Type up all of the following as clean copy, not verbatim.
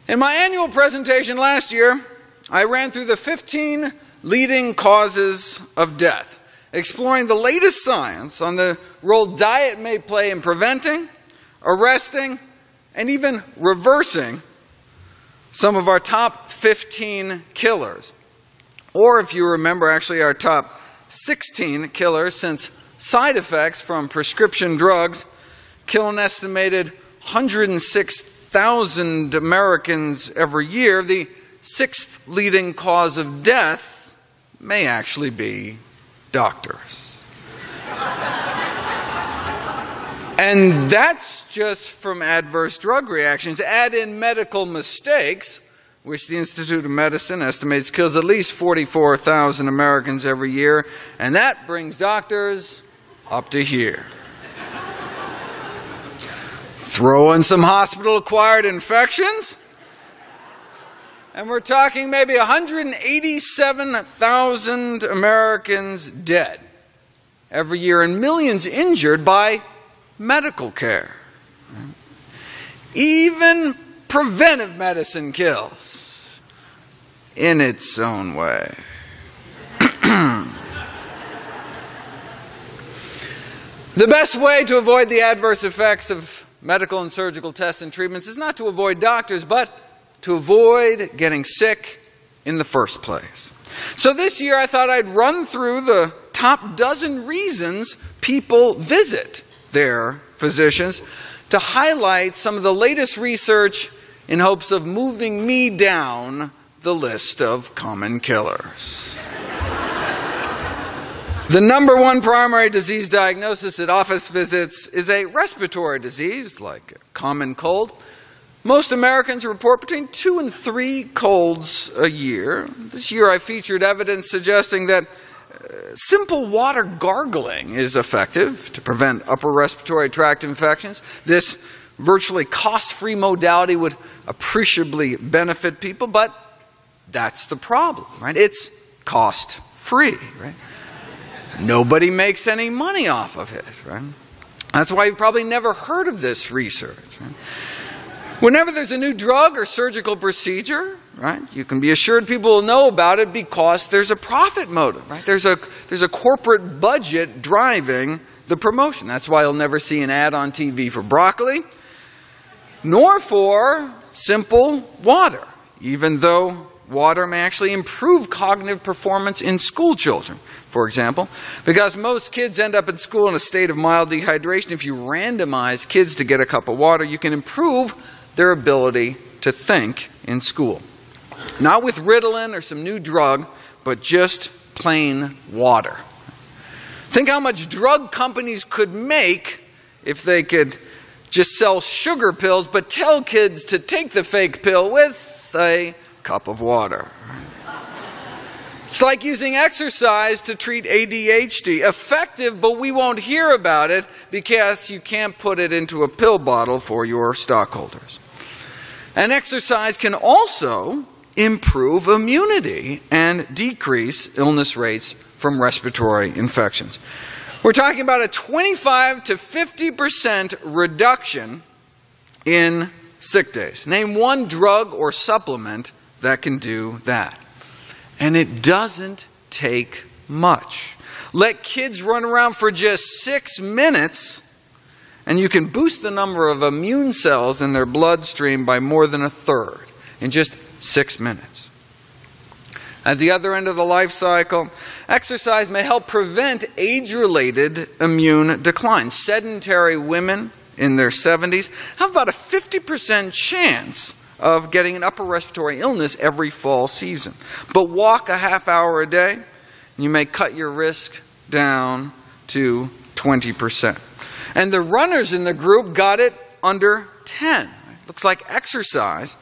In my annual presentation last year, I ran through the 15 leading causes of death, exploring the latest science on the role diet may play in preventing, arresting, and even reversing some of our top 15 killers. Or if you remember, actually our top 16 killers, since side effects from prescription drugs kill an estimated 106,000 Americans every year, the sixth leading cause of death may actually be doctors. And that's just from adverse drug reactions. Add in medical mistakes, which the Institute of Medicine estimates kills at least 44,000 Americans every year, and that brings doctors up to here. Throw in some hospital-acquired infections, and we're talking maybe 187,000 Americans dead every year and millions injured by medical care. Even preventive medicine kills in its own way. The best way to avoid the adverse effects of medical and surgical tests and treatments is not to avoid doctors, but to avoid getting sick in the first place. So this year I thought I'd run through the top dozen reasons people visit their physicians to highlight some of the latest research in hopes of moving me down the list of common killers. The number one primary disease diagnosis at office visits is a respiratory disease, like a common cold. Most Americans report between 2 and 3 colds a year. This year I featured evidence suggesting that simple water gargling is effective to prevent upper respiratory tract infections. This virtually cost-free modality would appreciably benefit people, but that's the problem, right? It's cost-free, right? Nobody makes any money off of it, right? That's why you've probably never heard of this research, right? Whenever there's a new drug or surgical procedure, right, you can be assured people will know about it because there's a profit motive, right? There's a corporate budget driving the promotion. That's why you'll never see an ad on TV for broccoli, nor for simple water, even though water may actually improve cognitive performance in school children, for example, because most kids end up in school in a state of mild dehydration. If you randomize kids to get a cup of water, you can improve their ability to think in school. Not with Ritalin or some new drug, but just plain water. Think how much drug companies could make if they could just sell sugar pills, but tell kids to take the fake pill with a cup of water. It's like using exercise to treat ADHD. Effective, but we won't hear about it because you can't put it into a pill bottle for your stockholders. And exercise can also improve immunity and decrease illness rates from respiratory infections. We're talking about a 25 to 50% reduction in sick days. Name one drug or supplement that can do that. And it doesn't take much. Let kids run around for just 6 minutes and you can boost the number of immune cells in their bloodstream by more than 1/3 in just 6 minutes. At the other end of the life cycle, exercise may help prevent age-related immune decline. Sedentary women in their 70s have about a 50% chance of getting an upper respiratory illness every fall season. But walk a half hour a day, and you may cut your risk down to 20%. And the runners in the group got it under 10. Looks like exercise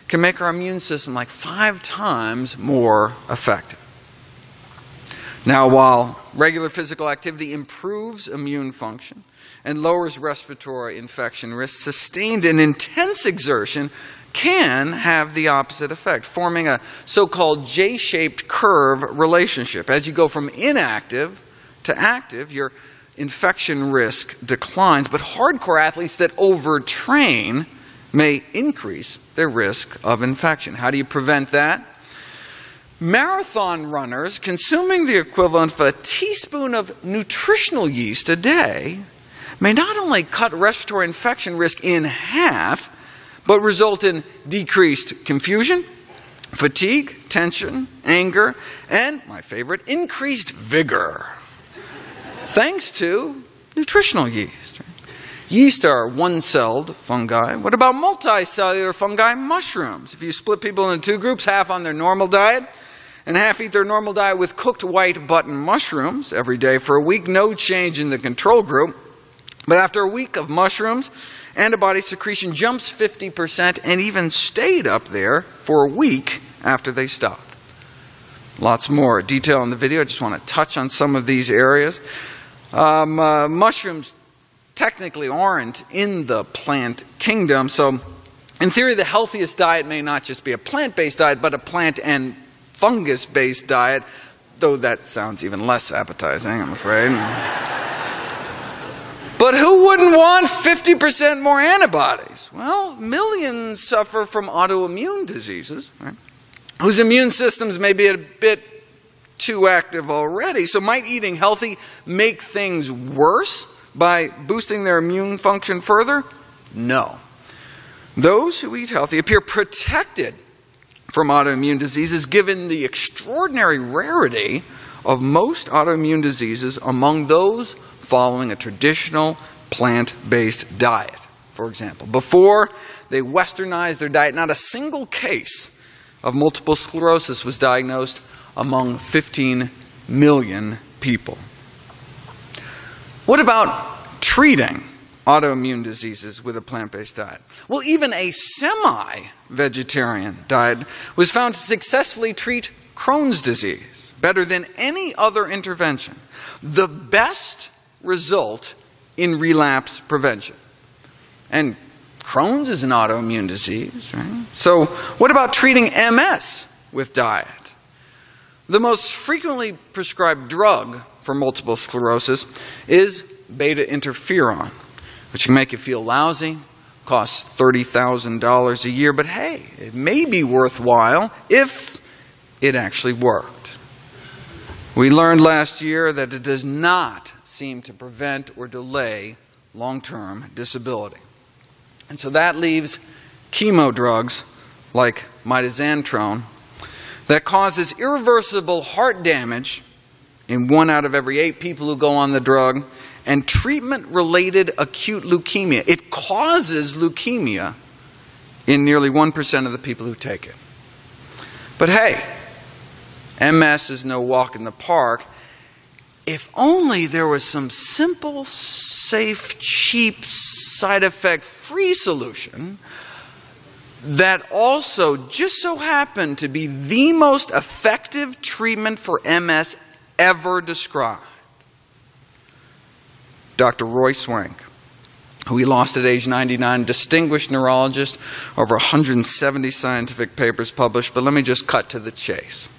can make our immune system like 5 times more effective. Now, while regular physical activity improves immune function and lowers respiratory infection risk, sustained and intense exertion can have the opposite effect, forming a so-called J-shaped curve relationship. As you go from inactive to active, your infection risk declines, but hardcore athletes that overtrain may increase their risk of infection. How do you prevent that? Marathon runners consuming the equivalent of a teaspoon of nutritional yeast a day may not only cut respiratory infection risk in half, but result in decreased confusion, fatigue, tension, anger, and, my favorite, increased vigor, thanks to nutritional yeast. Yeast are one-celled fungi. What about multicellular fungi? Mushrooms. If you split people into two groups, half on their normal diet and half eat their normal diet with cooked white button mushrooms every day for a week, no change in the control group. But after a week of mushrooms, antibody secretion jumps 50% and even stayed up there for a week after they stopped. Lots more detail in the video. I just want to touch on some of these areas. Mushrooms technically aren't in the plant kingdom, so in theory the healthiest diet may not just be a plant-based diet, but a plant and fungus-based diet, though that sounds even less appetizing, I'm afraid. But who wouldn't want 50% more antibodies? Well, millions suffer from autoimmune diseases, right, whose immune systems may be a bit too active already. So might eating healthy make things worse by boosting their immune function further? No. Those who eat healthy appear protected from autoimmune diseases given the extraordinary rarity of most autoimmune diseases among those following a traditional plant-based diet. For example, before they westernized their diet, not a single case of multiple sclerosis was diagnosed among 15 million people. What about treating autoimmune diseases with a plant-based diet? Well, even a semi-vegetarian diet was found to successfully treat Crohn's disease better than any other intervention. The best result in relapse prevention. And Crohn's is an autoimmune disease, right? So what about treating MS with diet? The most frequently prescribed drug for multiple sclerosis is beta interferon, which can make you feel lousy, costs $30,000 a year, but hey, it may be worthwhile if it actually worked. We learned last year that it does not seem to prevent or delay long-term disability. And so that leaves chemo drugs like mitoxantrone that causes irreversible heart damage in 1 out of every 8 people who go on the drug, and treatment-related acute leukemia. It causes leukemia in nearly 1% of the people who take it. But hey, MS is no walk in the park. If only there was some simple, safe, cheap, side effect-free solution that also just so happened to be the most effective treatment for MS ever described. Dr. Roy Swank, who we lost at age 99, distinguished neurologist, over 170 scientific papers published, but let me just cut to the chase.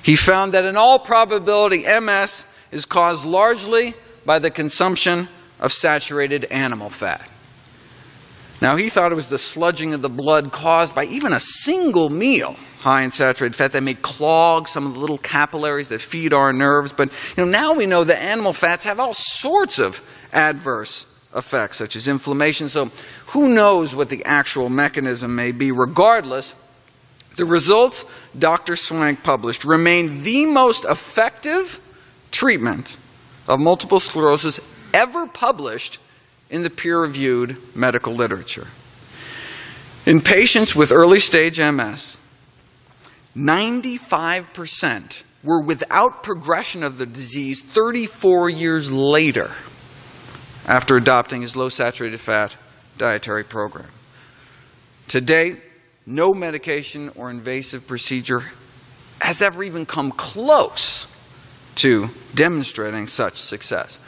He found that in all probability, MS is caused largely by the consumption of saturated animal fat. Now, he thought it was the sludging of the blood caused by even a single meal high in saturated fat that may clog some of the little capillaries that feed our nerves. But now we know that animal fats have all sorts of adverse effects, such as inflammation. So who knows what the actual mechanism may be? Regardless, the results Dr. Swank published remain the most effective treatment of multiple sclerosis ever published in the peer-reviewed medical literature. In patients with early-stage MS, 95% were without progression of the disease 34 years later after adopting his low-saturated fat dietary program. To date, no medication or invasive procedure has ever even come close to demonstrating such success.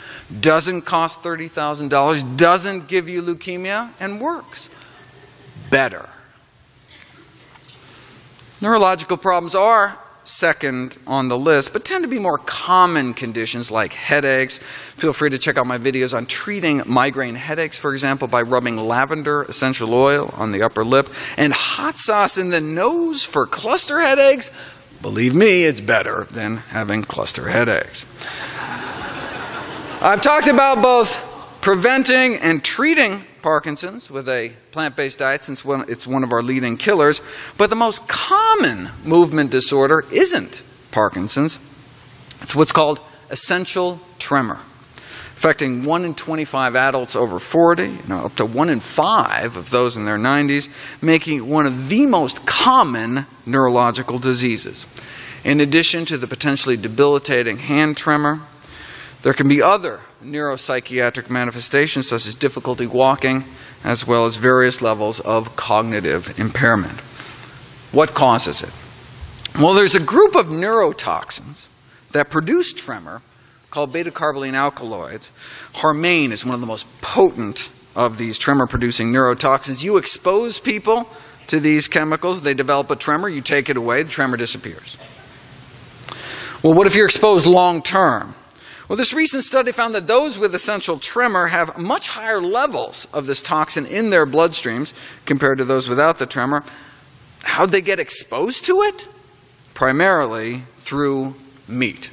Doesn't cost $30,000, doesn't give you leukemia, and works better. Neurological problems are second on the list, but tend to be more common conditions like headaches. Feel free to check out my videos on treating migraine headaches, for example, by rubbing lavender essential oil on the upper lip and hot sauce in the nose for cluster headaches. Believe me, it's better than having cluster headaches. I've talked about both preventing and treating Parkinson's with a plant-based diet since it's one of our leading killers, but the most common movement disorder isn't Parkinson's. It's what's called essential tremor, affecting 1 in 25 adults over 40, up to 1 in 5 of those in their 90s, making it one of the most common neurological diseases. In addition to the potentially debilitating hand tremor, there can be other neuropsychiatric manifestations such as difficulty walking, as well as various levels of cognitive impairment. What causes it? Well, there's a group of neurotoxins that produce tremor called beta-carboline alkaloids. Harmane is one of the most potent of these tremor-producing neurotoxins. You expose people to these chemicals, they develop a tremor, you take it away, the tremor disappears. Well, what if you're exposed long-term? Well, this recent study found that those with essential tremor have much higher levels of this toxin in their bloodstreams compared to those without the tremor. How'd they get exposed to it? Primarily through meat.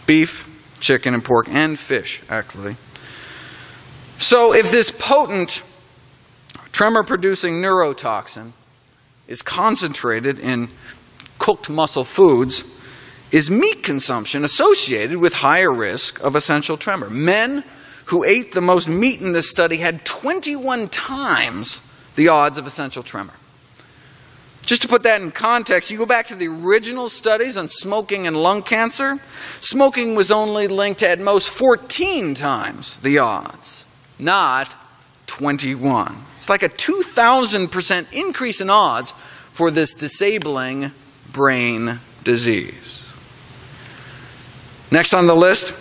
Beef, chicken, and pork, and fish, actually. So if this potent tremor-producing neurotoxin is concentrated in cooked muscle foods, is meat consumption associated with higher risk of essential tremor? Men who ate the most meat in this study had 21 times the odds of essential tremor. Just to put that in context, you go back to the original studies on smoking and lung cancer, smoking was only linked to at most 14 times the odds, not 21. It's like a 2,000% increase in odds for this disabling brain disease. Next on the list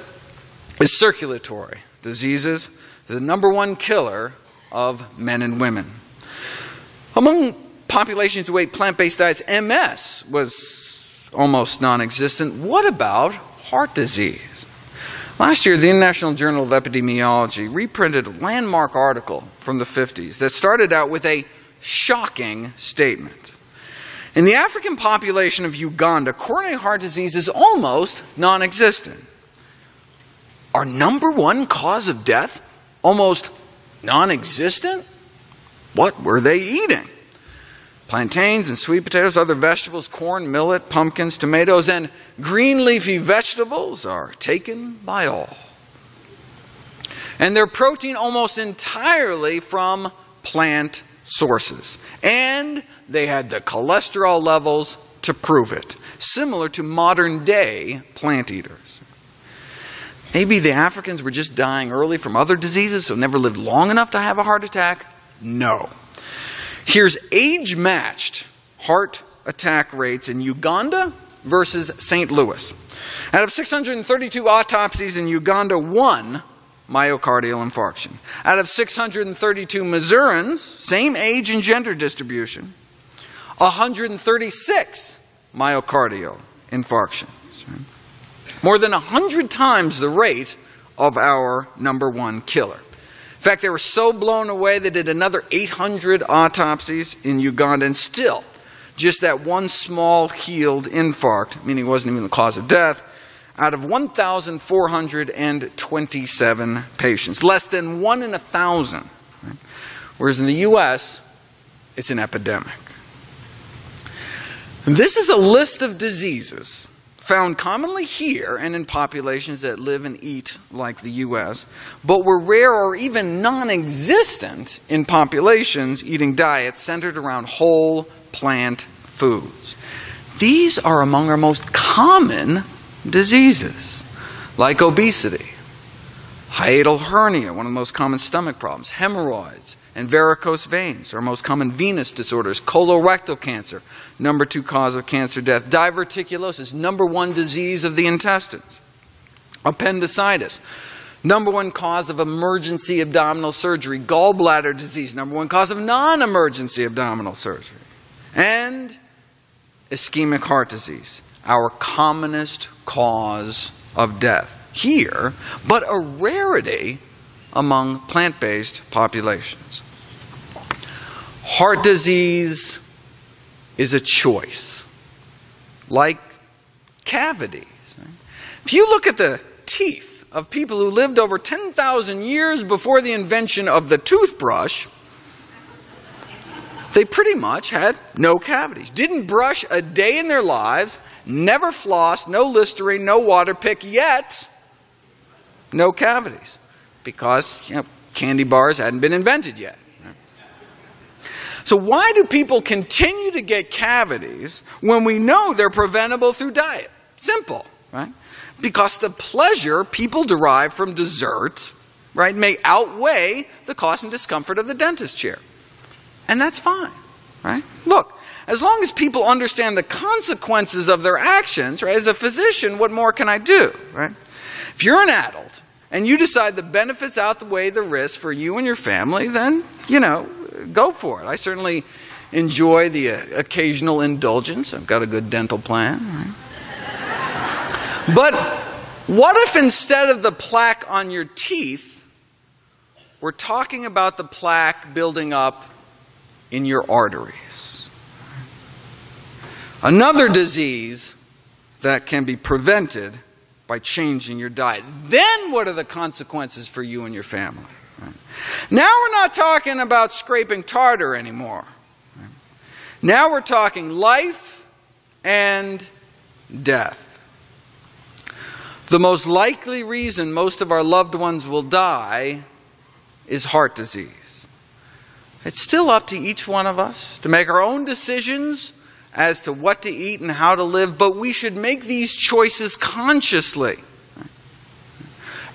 is circulatory diseases, the #1 killer of men and women. Among populations who ate plant-based diets, MS was almost non-existent. What about heart disease? Last year, the International Journal of Epidemiology reprinted a landmark article from the 50s that started out with a shocking statement. In the African population of Uganda, coronary heart disease is almost non-existent. Our #1 cause of death almost non-existent? What were they eating? Plantains and sweet potatoes, other vegetables, corn, millet, pumpkins, tomatoes, and green leafy vegetables are taken by all. And their protein almost entirely from plant sources. And they had the cholesterol levels to prove it, similar to modern day plant eaters. Maybe the Africans were just dying early from other diseases, so never lived long enough to have a heart attack? No. Here's age-matched heart attack rates in Uganda versus St. Louis. Out of 632 autopsies in Uganda, 1 myocardial infarction. Out of 632 Missourians, same age and gender distribution, 136 myocardial infarctions. More than 100 times the rate of our #1 killer. In fact, they were so blown away they did another 800 autopsies in Uganda, and still, just that one small healed infarct, meaning it wasn't even the cause of death, out of 1,427 patients, less than 1 in 1,000. Right? Whereas in the U.S., it's an epidemic. This is a list of diseases found commonly here and in populations that live and eat like the U.S., but were rare or even non-existent in populations eating diets centered around whole plant foods. These are among our most common diseases, like obesity, hiatal hernia, one of the most common stomach problems, hemorrhoids, and varicose veins are most common venous disorders, colorectal cancer, #2 cause of cancer death, diverticulosis, #1 disease of the intestines, appendicitis, #1 cause of emergency abdominal surgery, gallbladder disease, #1 cause of non-emergency abdominal surgery, and ischemic heart disease. our commonest cause of death here, but a rarity among plant-based populations. Heart disease is a choice, like cavities. Right? If you look at the teeth of people who lived over 10,000 years before the invention of the toothbrush, they pretty much had no cavities. Didn't brush a day in their lives, never flossed, no Listerine, no water pick, yet no cavities. Because, candy bars hadn't been invented yet. So why do people continue to get cavities when we know they're preventable through diet? Simple, right? Because the pleasure people derive from dessert, right, may outweigh the cost and discomfort of the dentist chair. And that's fine, right? Look, as long as people understand the consequences of their actions, right, as a physician, what more can I do, right? If you're an adult and you decide the benefits outweigh the risks for you and your family, then, go for it. I certainly enjoy the occasional indulgence. I've got a good dental plan, right? But what if instead of the plaque on your teeth, we're talking about the plaque building up in your arteries? Another disease that can be prevented by changing your diet. Then what are the consequences for you and your family? Right? Now we're not talking about scraping tartar anymore. Right? Now we're talking life and death. The most likely reason most of our loved ones will die is heart disease. It's still up to each one of us to make our own decisions as to what to eat and how to live, but we should make these choices consciously,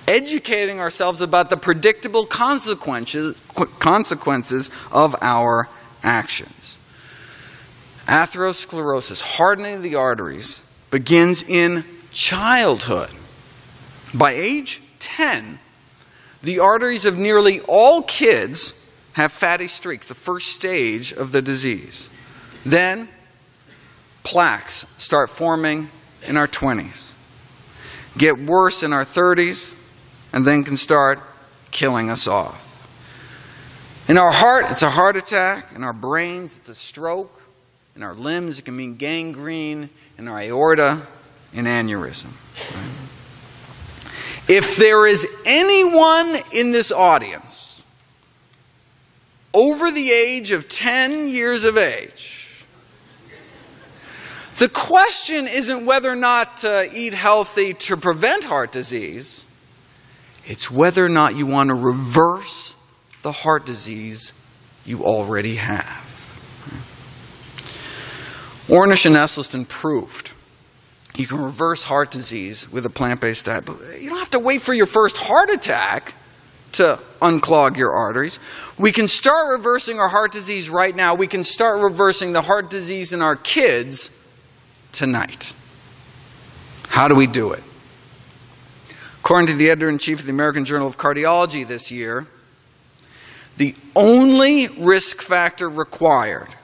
educating ourselves about the predictable consequences of our actions. Atherosclerosis, hardening of the arteries, begins in childhood. By age 10, the arteries of nearly all kids have fatty streaks, the first stage of the disease. Then plaques start forming in our 20s, get worse in our 30s, and then can start killing us off. In our heart, it's a heart attack. In our brains, it's a stroke. In our limbs, it can mean gangrene. In our aorta, an aneurysm. If there is anyone in this audience over the age of 10 years of age, the question isn't whether or not to eat healthy to prevent heart disease. It's whether or not you want to reverse the heart disease you already have. Ornish and Esselstyn proved you can reverse heart disease with a plant-based diet. But you don't have to wait for your first heart attack to unclog your arteries. We can start reversing our heart disease right now. We can start reversing the heart disease in our kids tonight. How do we do it? According to the editor-in-chief of the American Journal of Cardiology this year, the only risk factor required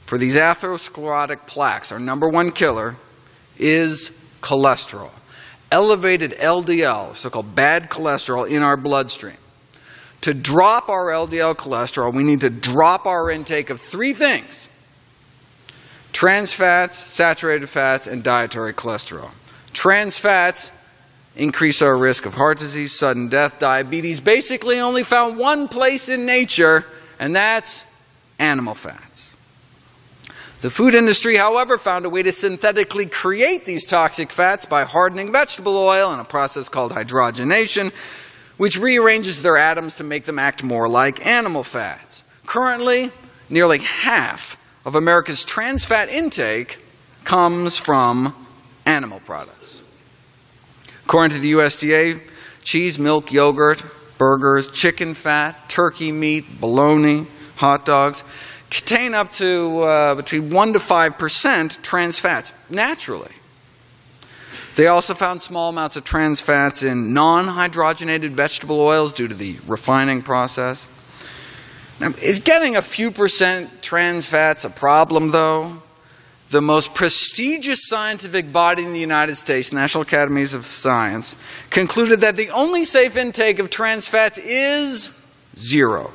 for these atherosclerotic plaques, our number one killer, is cholesterol. Elevated LDL, so-called bad cholesterol, in our bloodstream. To drop our LDL cholesterol, we need to drop our intake of three things: trans fats, saturated fats, and dietary cholesterol. Trans fats increase our risk of heart disease, sudden death, diabetes, basically only found one place in nature, and that's animal fats. The food industry, however, found a way to synthetically create these toxic fats by hardening vegetable oil in a process called hydrogenation, which rearranges their atoms to make them act more like animal fats. Currently, nearly half of America's trans fat intake comes from animal products. According to the USDA, cheese, milk, yogurt, burgers, chicken fat, turkey meat, bologna, hot dogs contain up to between 1 to 5% trans fats, naturally. They also found small amounts of trans fats in non-hydrogenated vegetable oils due to the refining process. Now, is getting a few percent trans fats a problem, though? the most prestigious scientific body in the United States, National Academies of Science, concluded that the only safe intake of trans fats is 0.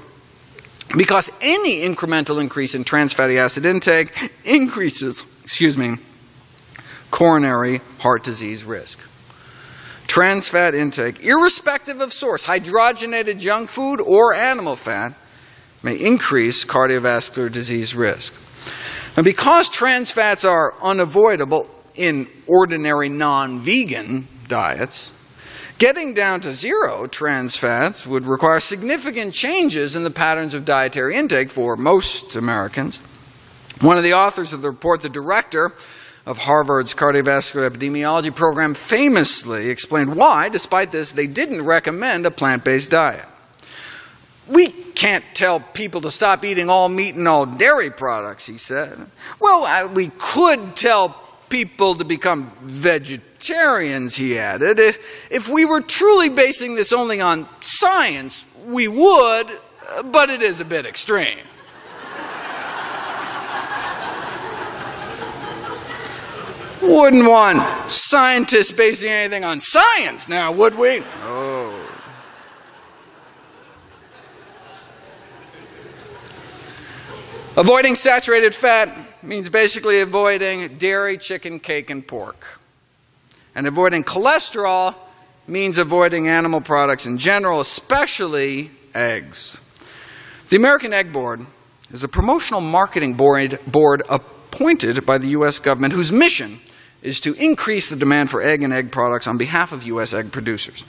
Because any incremental increase in trans fatty acid intake increases, coronary heart disease risk. Trans fat intake, irrespective of source, hydrogenated junk food or animal fat, may increase cardiovascular disease risk. And because trans fats are unavoidable in ordinary non-vegan diets, getting down to 0 trans fats would require significant changes in the patterns of dietary intake for most Americans. One of the authors of the report, the director of Harvard's cardiovascular epidemiology program, famously explained why, despite this, they didn't recommend a plant-based diet. We can't tell people to stop eating all meat and all dairy products, he said. Well, we could tell people to become vegetarians, he added. If we were truly basing this only on science, we would, but it is a bit extreme. Wouldn't want scientists basing anything on science now, would we? Oh. Avoiding saturated fat means basically avoiding dairy, chicken, cake, and pork. And avoiding cholesterol means avoiding animal products in general, especially eggs. The American Egg Board is a promotional marketing board appointed by the U.S. government whose mission is to increase the demand for egg and egg products on behalf of U.S. egg producers.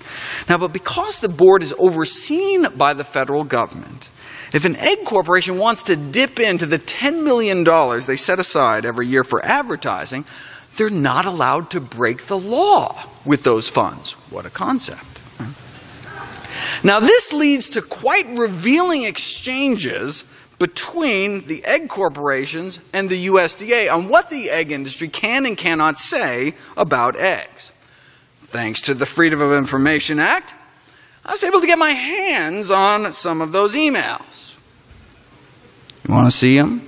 Now, but because the board is overseen by the federal government, if an egg corporation wants to dip into the $10 million they set aside every year for advertising, they're not allowed to break the law with those funds. What a concept. Now, this leads to quite revealing exchanges between the egg corporations and the USDA on what the egg industry can and cannot say about eggs. Thanks to the Freedom of Information Act, I was able to get my hands on some of those emails. You want to see them?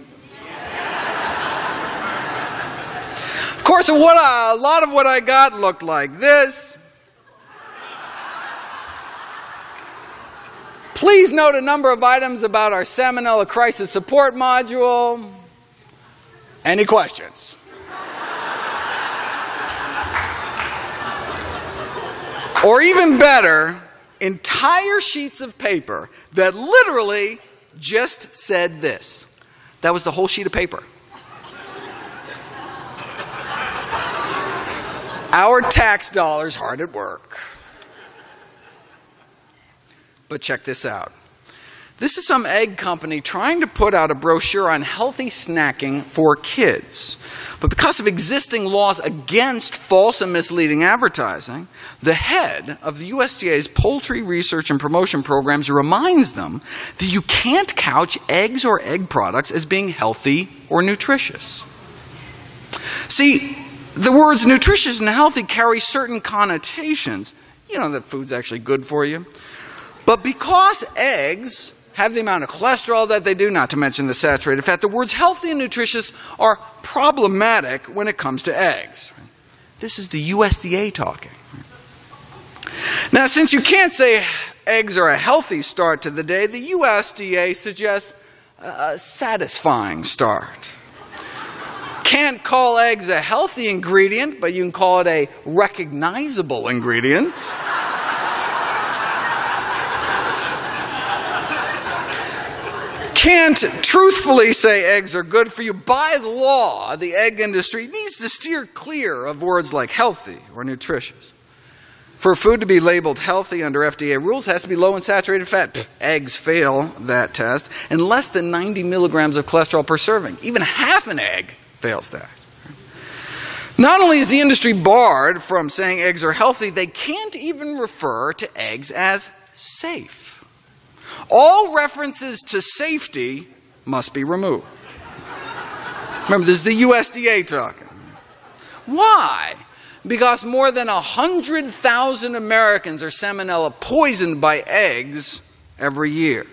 Of course, a lot of what I got looked like this. Please note a number of items about our Salmonella Crisis Support Module. Any questions? Or even better, entire sheets of paper that literally just said this. That was the whole sheet of paper. Our tax dollars hard at work. But check this out. This is some egg company trying to put out a brochure on healthy snacking for kids. But because of existing laws against false and misleading advertising, the head of the USDA's Poultry Research and Promotion Programs reminds them that you can't couch eggs or egg products as being healthy or nutritious. See, the words nutritious and healthy carry certain connotations. You know that food's actually good for you. But because eggs have the amount of cholesterol that they do, not to mention the saturated fat, the words healthy and nutritious are problematic when it comes to eggs. This is the USDA talking. Now, since you can't say eggs are a healthy start to the day, the USDA suggests a satisfying start. Can't call eggs a healthy ingredient, but you can call it a recognizable ingredient. Can't truthfully say eggs are good for you. By law, the egg industry needs to steer clear of words like healthy or nutritious. For food to be labeled healthy under FDA rules, it has to be low in saturated fat. Eggs fail that test, and less than 90 milligrams of cholesterol per serving. Even half an egg fails that. Not only is the industry barred from saying eggs are healthy, they can't even refer to eggs as safe. All references to safety must be removed. Remember, this is the USDA talking. Why? Because more than 100,000 Americans are salmonella poisoned by eggs every year.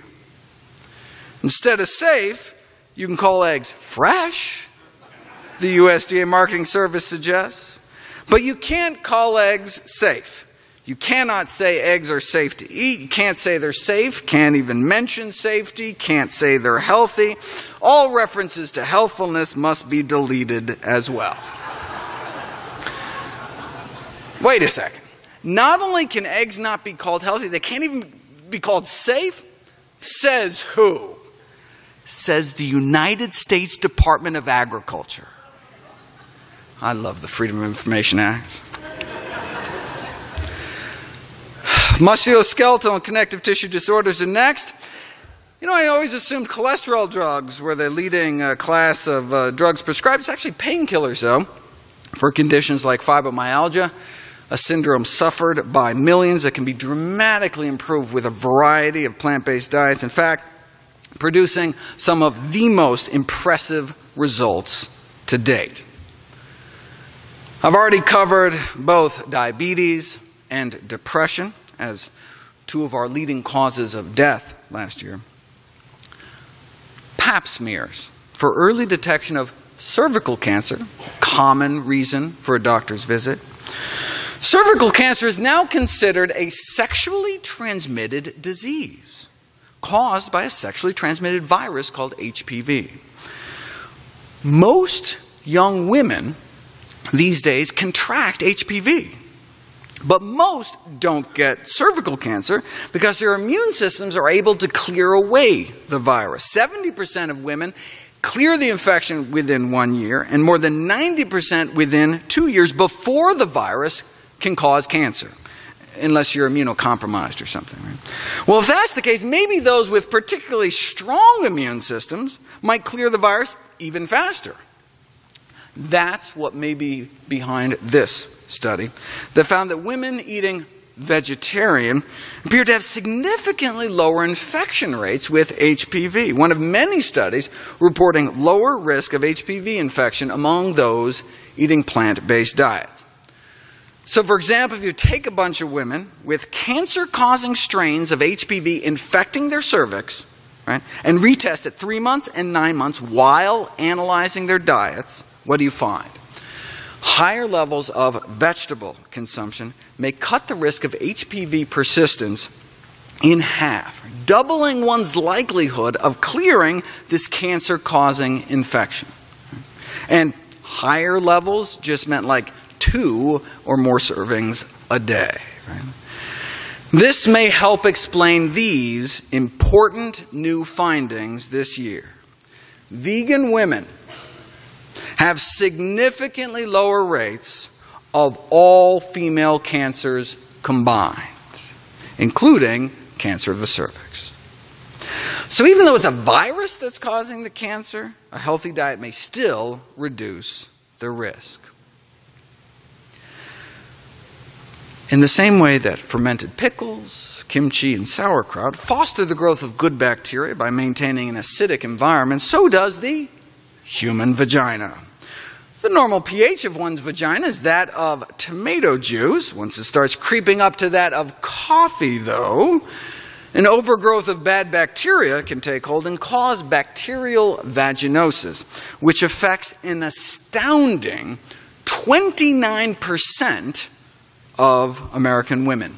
Instead of safe, you can call eggs fresh the USDA marketing service suggests. But you can't call eggs safe. You cannot say eggs are safe to eat. You can't say they're safe. Can't even mention safety. Can't say they're healthy. All references to healthfulness must be deleted as well. Wait a second. Not only can eggs not be called healthy, they can't even be called safe? Says who? Says the United States Department of Agriculture. I love the Freedom of Information Act. Musculoskeletal and connective tissue disorders are next. You know, I always assumed cholesterol drugs were the leading class of drugs prescribed. It's actually painkillers, though, for conditions like fibromyalgia, a syndrome suffered by millions that can be dramatically improved with a variety of plant-based diets. In fact, producing some of the most impressive results to date. I've already covered both diabetes and depression as two of our leading causes of death last year. Pap smears for early detection of cervical cancer, common reason for a doctor's visit. Cervical cancer is now considered a sexually transmitted disease caused by a sexually transmitted virus called HPV. Most young women these days contract HPV, but most don't get cervical cancer because their immune systems are able to clear away the virus. 70% of women clear the infection within 1 year, and more than 90% within 2 years before the virus can cause cancer, unless you're immunocompromised or something. Right? Well, if that's the case, maybe those with particularly strong immune systems might clear the virus even faster. That's what may be behind this study that found that women eating vegetarian appear to have significantly lower infection rates with HPV, one of many studies reporting lower risk of HPV infection among those eating plant-based diets. So, for example, if you take a bunch of women with cancer-causing strains of HPV infecting their cervix, right, and retest at 3 months and 9 months while analyzing their diets, what do you find? Higher levels of vegetable consumption may cut the risk of HPV persistence in half, doubling one's likelihood of clearing this cancer-causing infection. And higher levels just meant like 2 or more servings a day. Right? This may help explain these important new findings this year. Vegan women have significantly lower rates of all female cancers combined, including cancer of the cervix. So even though it's a virus that's causing the cancer, a healthy diet may still reduce the risk. In the same way that fermented pickles, kimchi, and sauerkraut foster the growth of good bacteria by maintaining an acidic environment, so does the human vagina. The normal pH of one's vagina is that of tomato juice. Once it starts creeping up to that of coffee, though, an overgrowth of bad bacteria can take hold and cause bacterial vaginosis, which affects an astounding 29% of American women,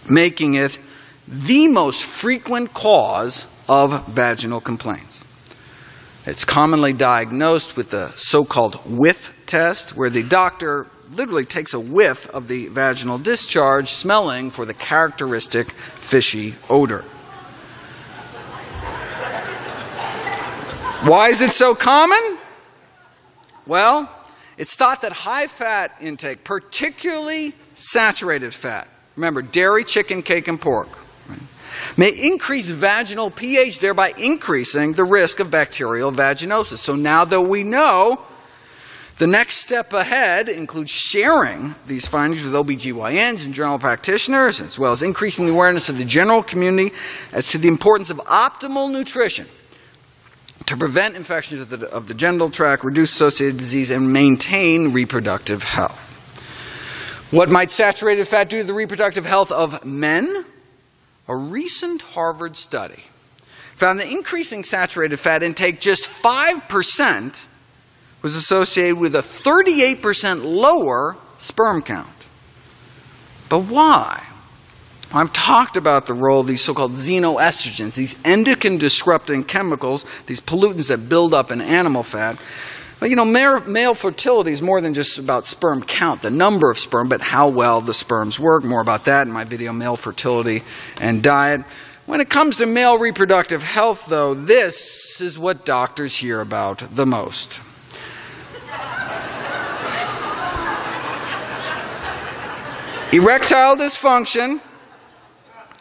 making it the most frequent cause of vaginal complaints. It's commonly diagnosed with the so-called whiff test, where the doctor literally takes a whiff of the vaginal discharge, smelling for the characteristic fishy odor. Why is it so common? Well, it's thought that high-fat intake, particularly saturated fat, remember dairy, chicken, cake, and pork, right, may increase vaginal pH, thereby increasing the risk of bacterial vaginosis. So now that we know, the next step ahead includes sharing these findings with OBGYNs and general practitioners, as well as increasing the awareness of the general community as to the importance of optimal nutrition to prevent infections of the genital tract, reduce associated disease, and maintain reproductive health. What might saturated fat do to the reproductive health of men? A recent Harvard study found that increasing saturated fat intake just 5% was associated with a 38% lower sperm count. But why? I've talked about the role of these so-called xenoestrogens, these endocrine-disrupting chemicals, these pollutants that build up in animal fat. But you know, male fertility is more than just about sperm count, the number of sperm, but how well the sperms work. More about that in my video, Male Fertility and Diet. When it comes to male reproductive health, though, this is what doctors hear about the most. Erectile dysfunction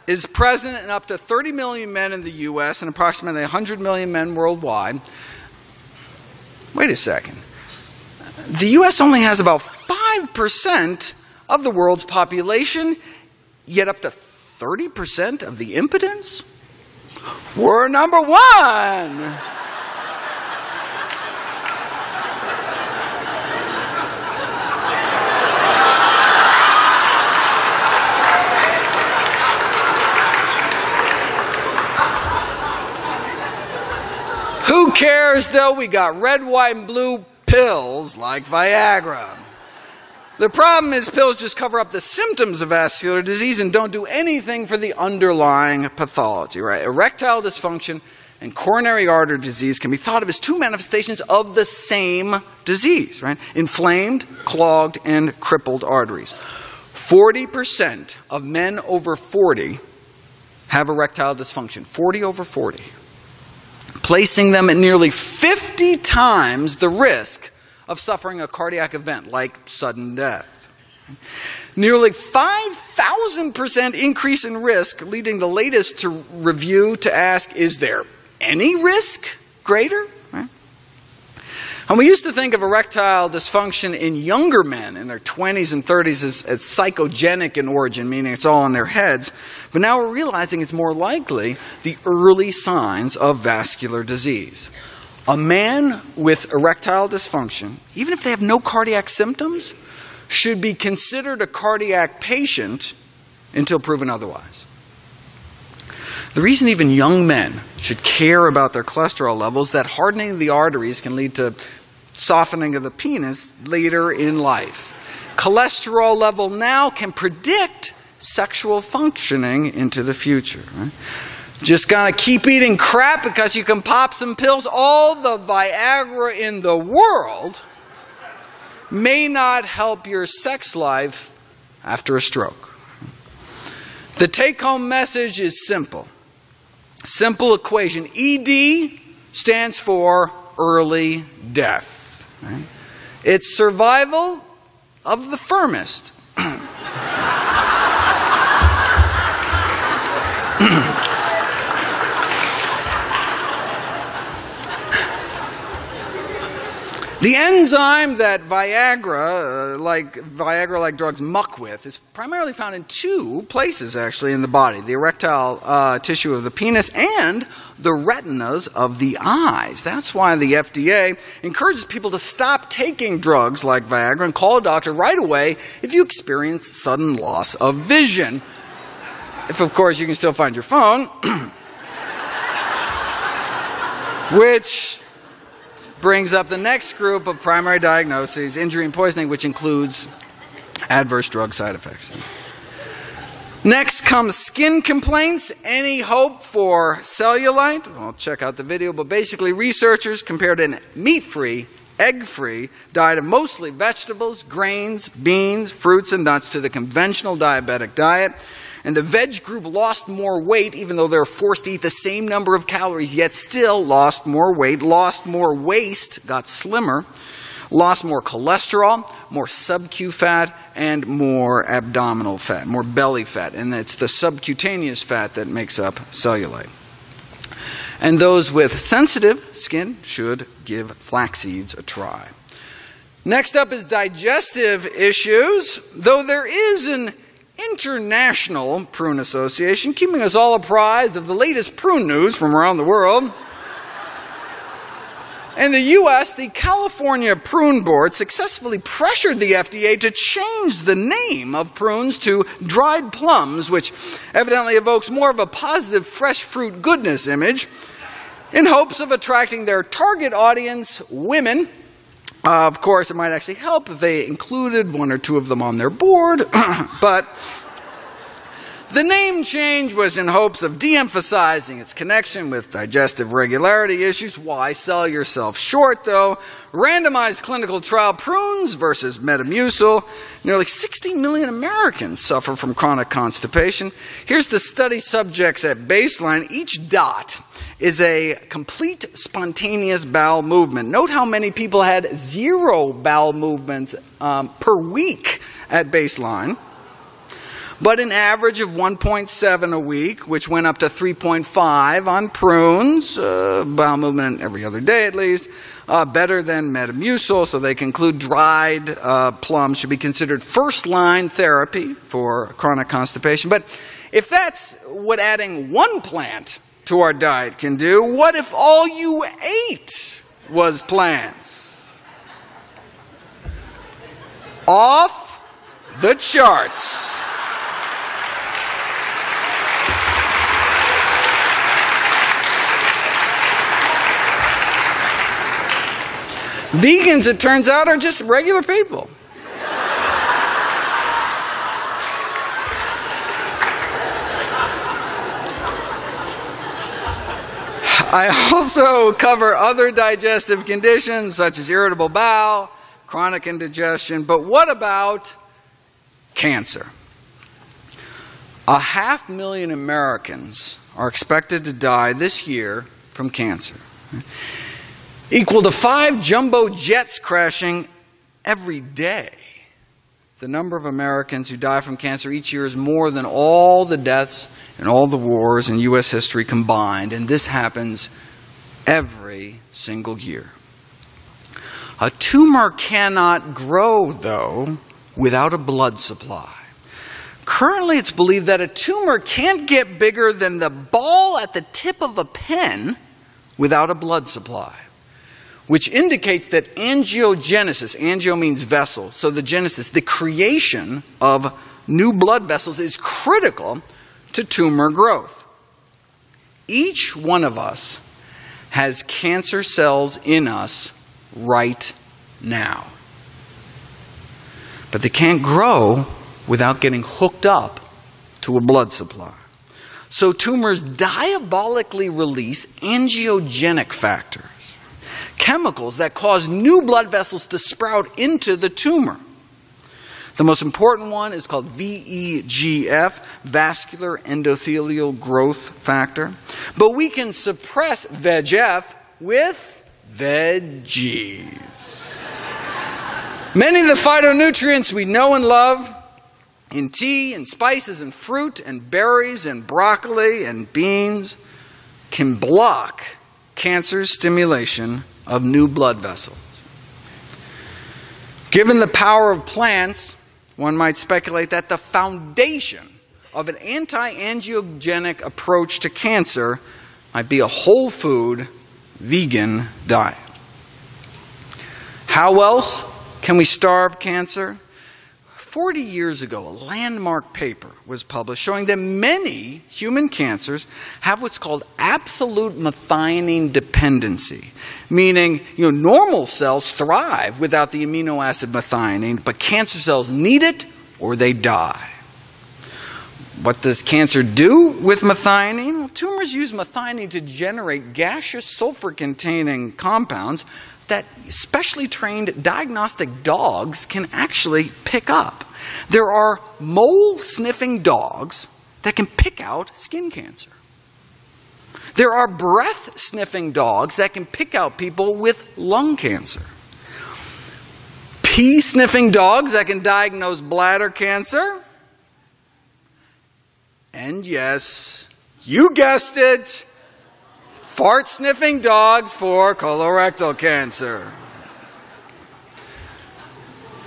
is present in up to 30 million men in the U.S. and approximately 100 million men worldwide. Wait a second. The U.S. only has about 5% of the world's population, yet up to 30% of the impotents? We're number one! Who cares though? We got red, white, and blue pills like Viagra. The problem is pills just cover up the symptoms of vascular disease and don't do anything for the underlying pathology, right? Erectile dysfunction and coronary artery disease can be thought of as two manifestations of the same disease, right? Inflamed, clogged, and crippled arteries. 40% of men over 40 have erectile dysfunction. 40 over 40. Placing them at nearly 50 times the risk of suffering a cardiac event like sudden death. Nearly 5,000% increase in risk, leading the latest to review to ask, is there any risk greater? Right? And we used to think of erectile dysfunction in younger men in their 20s and 30s as psychogenic in origin, meaning it's all in their heads. But now we're realizing it's more likely the early signs of vascular disease. A man with erectile dysfunction, even if they have no cardiac symptoms, should be considered a cardiac patient until proven otherwise. The reason even young men should care about their cholesterol levels is that hardening of the arteries can lead to softening of the penis later in life. Cholesterol level now can predict sexual functioning into the future. Right? Just gotta keep eating crap because you can pop some pills. All the Viagra in the world may not help your sex life after a stroke. The take-home message is simple. Simple equation. ED stands for early death. Right? It's survival of the firmest. The enzyme that Viagra-like drugs muck with is primarily found in two places, actually, in the body. The erectile tissue of the penis and the retinas of the eyes. That's why the FDA encourages people to stop taking drugs like Viagra and call a doctor right away if you experience sudden loss of vision. If, of course, you can still find your phone. Which brings up the next group of primary diagnoses, injury and poisoning, which includes adverse drug side effects. Next comes skin complaints. Any hope for cellulite? Well, check out the video, but basically researchers compared a meat-free, egg-free diet of mostly vegetables, grains, beans, fruits, and nuts to the conventional diabetic diet. And the veg group lost more weight, even though they were forced to eat the same number of calories, yet still lost more weight, lost more waist, got slimmer, lost more cholesterol, more sub-Q fat, and more abdominal fat, more belly fat. And it's the subcutaneous fat that makes up cellulite. And those with sensitive skin should give flax seeds a try. Next up is digestive issues. Though there is an International Prune Association keeping us all apprised of the latest prune news from around the world. In the U.S., the California Prune Board successfully pressured the FDA to change the name of prunes to dried plums, which evidently evokes more of a positive fresh fruit goodness image, in hopes of attracting their target audience, women, Of course, it might actually help if they included one or two of them on their board, but the name change was in hopes of de-emphasizing its connection with digestive regularity issues. Why sell yourself short, though? Randomized clinical trial prunes versus Metamucil. Nearly 60 million Americans suffer from chronic constipation. Here's the study subjects at baseline. Each dot is a complete spontaneous bowel movement. Note how many people had 0 bowel movements per week at baseline, but an average of 1.7 a week, which went up to 3.5 on prunes, bowel movement every other day at least, better than Metamucil. So they conclude dried plums should be considered first-line therapy for chronic constipation. But if that's what adding one plant to our diet can do, what if all you ate was plants? Off the charts. Vegans, it turns out, are just regular people. I also cover other digestive conditions such as irritable bowel, chronic indigestion, but what about cancer? 500,000 Americans are expected to die this year from cancer, equal to 5 jumbo jets crashing every day. The number of Americans who die from cancer each year is more than all the deaths in all the wars in U.S. history combined, and this happens every single year. A tumor cannot grow, though, without a blood supply. Currently, it's believed that a tumor can't get bigger than the ball at the tip of a pen without a blood supply, which indicates that angiogenesis, angio means vessel, so the genesis, the creation of new blood vessels is critical to tumor growth. Each one of us has cancer cells in us right now, but they can't grow without getting hooked up to a blood supply. So tumors diabolically release angiogenic factors, chemicals that cause new blood vessels to sprout into the tumor. The most important one is called VEGF, vascular endothelial growth factor. But we can suppress VEGF with veggies. Many of the phytonutrients we know and love in tea and spices and fruit and berries and broccoli and beans can block cancer's stimulation of new blood vessels. Given the power of plants, one might speculate that the foundation of an anti-angiogenic approach to cancer might be a whole food, vegan diet. How else can we starve cancer? 40 years ago, a landmark paper was published showing that many human cancers have what's called absolute methionine dependency, meaning normal cells thrive without the amino acid methionine, but cancer cells need it or they die. What does cancer do with methionine? Well, tumors use methionine to generate gaseous sulfur-containing compounds that specially trained diagnostic dogs can actually pick up. There are mole-sniffing dogs that can pick out skin cancer. There are breath-sniffing dogs that can pick out people with lung cancer. Pee-sniffing dogs that can diagnose bladder cancer. And yes, you guessed it, fart-sniffing dogs for colorectal cancer.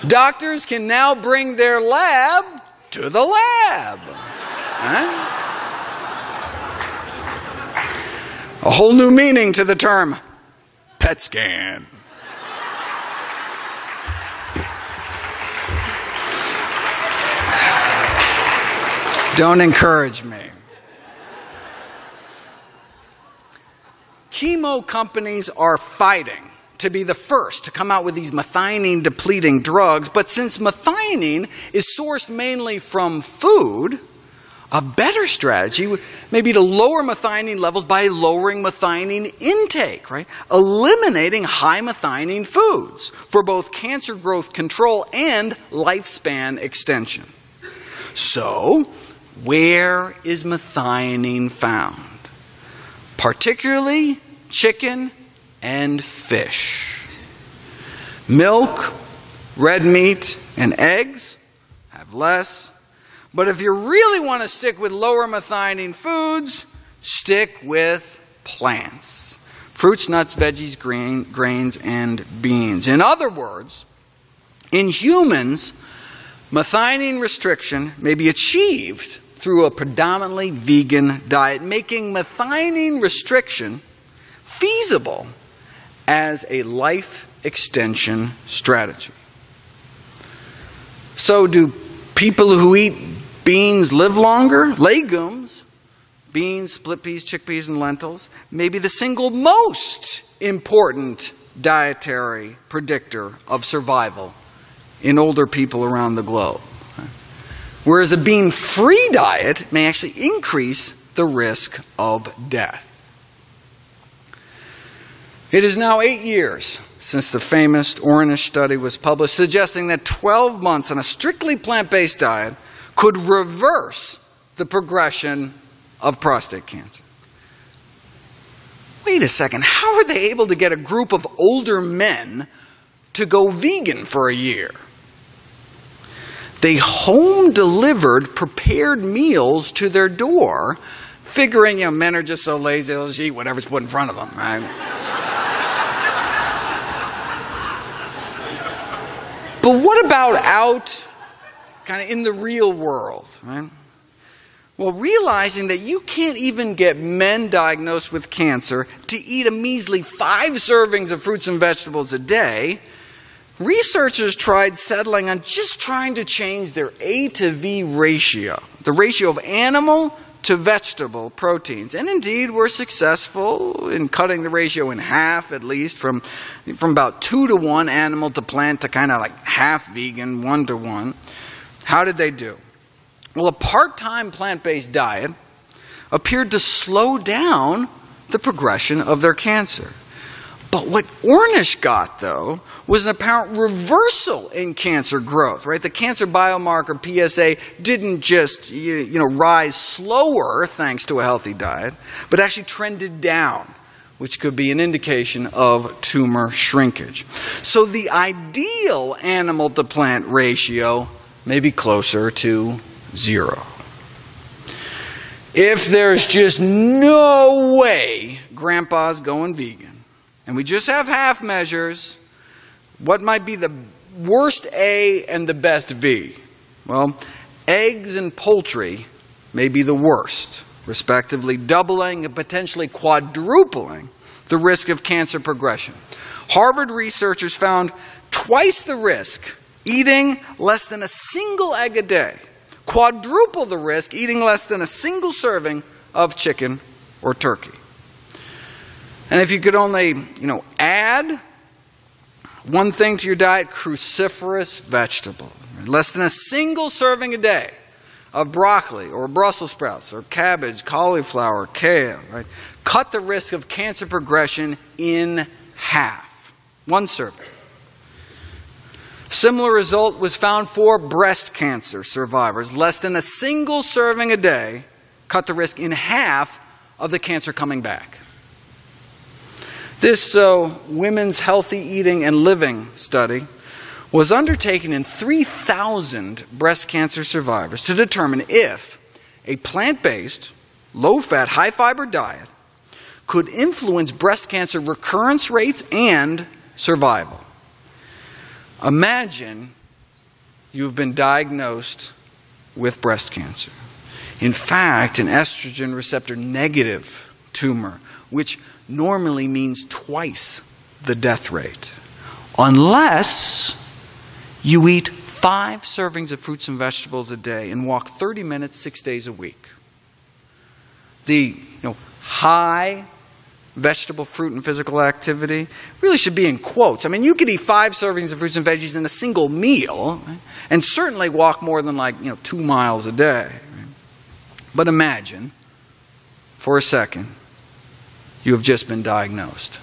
Doctors can now bring their lab to the lab. Right? A whole new meaning to the term PET scan. Don't encourage me. Chemo companies are fighting to be the first to come out with these methionine-depleting drugs, but since methionine is sourced mainly from food, a better strategy may be to lower methionine levels by lowering methionine intake, right? Eliminating high methionine foods for both cancer growth control and lifespan extension. So, where is methionine found? Particularly chicken and fish. Milk, red meat, and eggs have less. But if you really want to stick with lower methionine foods, stick with plants. Fruits, nuts, veggies, grains, and beans. In other words, in humans, methionine restriction may be achieved through a predominantly vegan diet, making methionine restriction feasible as a life extension strategy. So do people who eat beans live longer? Legumes, beans, split peas, chickpeas, and lentils, may be the single most important dietary predictor of survival in older people around the globe. Whereas a bean-free diet may actually increase the risk of death. It is now 8 years since the famous Ornish study was published, suggesting that 12 months on a strictly plant-based diet could reverse the progression of prostate cancer. Wait a second, how are they able to get a group of older men to go vegan for a year? They home-delivered prepared meals to their door, figuring, men are just so lazy, they'll just eat whatever's put in front of them, right? But what about out kind of in the real world, right? Well, realizing that you can't even get men diagnosed with cancer to eat a measly 5 servings of fruits and vegetables a day, researchers tried settling on just trying to change their A to V ratio, the ratio of animal to vegetable proteins. And indeed were successful in cutting the ratio in half, at least, from about 2 to 1 animal to plant to kind of like half vegan, 1 to 1. How did they do? Well, a part-time plant-based diet appeared to slow down the progression of their cancer. But what Ornish got, though, was an apparent reversal in cancer growth, right? The cancer biomarker PSA didn't just, rise slower thanks to a healthy diet, but actually trended down, which could be an indication of tumor shrinkage. So the ideal animal-to-plant ratio may be closer to 0. If there's just no way Grandpa's going vegan, and we just have half measures, what might be the worst A and the best V? Well, eggs and poultry may be the worst, respectively doubling and potentially quadrupling the risk of cancer progression. Harvard researchers found twice the risk eating less than a single egg a day, quadruple the risk eating less than a single serving of chicken or turkey. And if you could only, add one thing to your diet, cruciferous vegetable. Less than a single serving a day of broccoli or Brussels sprouts or cabbage, cauliflower, kale, right? Cut the risk of cancer progression in half. 1 serving. Similar result was found for breast cancer survivors. Less than a single serving a day cut the risk in half of the cancer coming back. This Women's Healthy Eating and Living study was undertaken in 3,000 breast cancer survivors to determine if a plant-based, low-fat, high-fiber diet could influence breast cancer recurrence rates and survival. Imagine you've been diagnosed with breast cancer. In fact, an estrogen receptor negative tumor, which normally means twice the death rate, unless you eat 5 servings of fruits and vegetables a day and walk 30 minutes 6 days a week. The high vegetable, fruit, and physical activity really should be in quotes. I mean, you could eat 5 servings of fruits and veggies in a single meal, right? And certainly walk more than 2 miles a day. Right? But imagine, for a second, you have just been diagnosed.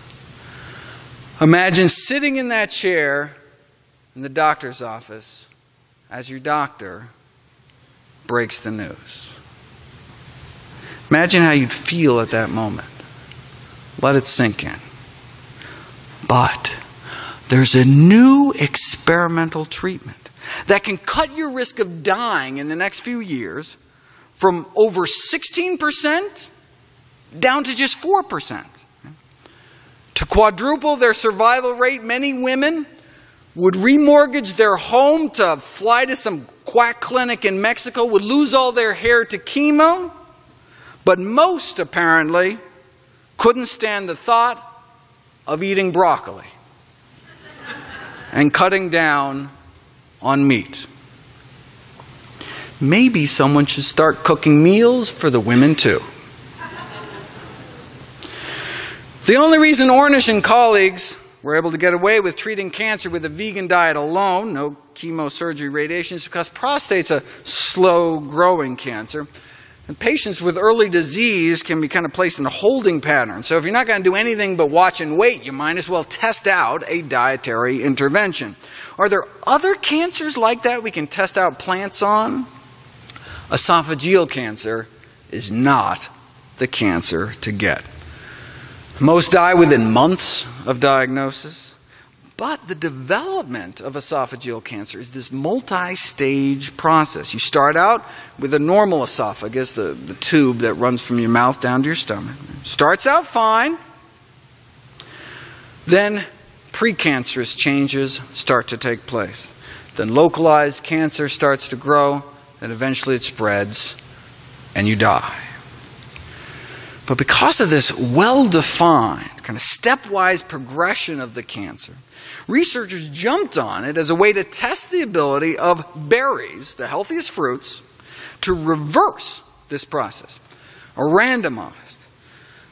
Imagine sitting in that chair in the doctor's office as your doctor breaks the news. Imagine how you'd feel at that moment. Let it sink in. But there's a new experimental treatment that can cut your risk of dying in the next few years from over 16% down to just 4%. To quadruple their survival rate, many women would remortgage their home to fly to some quack clinic in Mexico, would lose all their hair to chemo, but most apparently couldn't stand the thought of eating broccoli and cutting down on meat. Maybe someone should start cooking meals for the women too. The only reason Ornish and colleagues were able to get away with treating cancer with a vegan diet alone, no chemo, surgery, radiation, is because prostate's a slow-growing cancer. And patients with early disease can be kind of placed in a holding pattern. So if you're not going to do anything but watch and wait, you might as well test out a dietary intervention. Are there other cancers like that we can test out plants on? Esophageal cancer is not the cancer to get. Most die within months of diagnosis, but the development of esophageal cancer is this multi-stage process. You start out with a normal esophagus, the tube that runs from your mouth down to your stomach. Starts out fine, then precancerous changes start to take place. Then localized cancer starts to grow, and eventually it spreads, and you die. But because of this well-defined, kind of stepwise progression of the cancer, researchers jumped on it as a way to test the ability of berries, the healthiest fruits, to reverse this process. A randomized,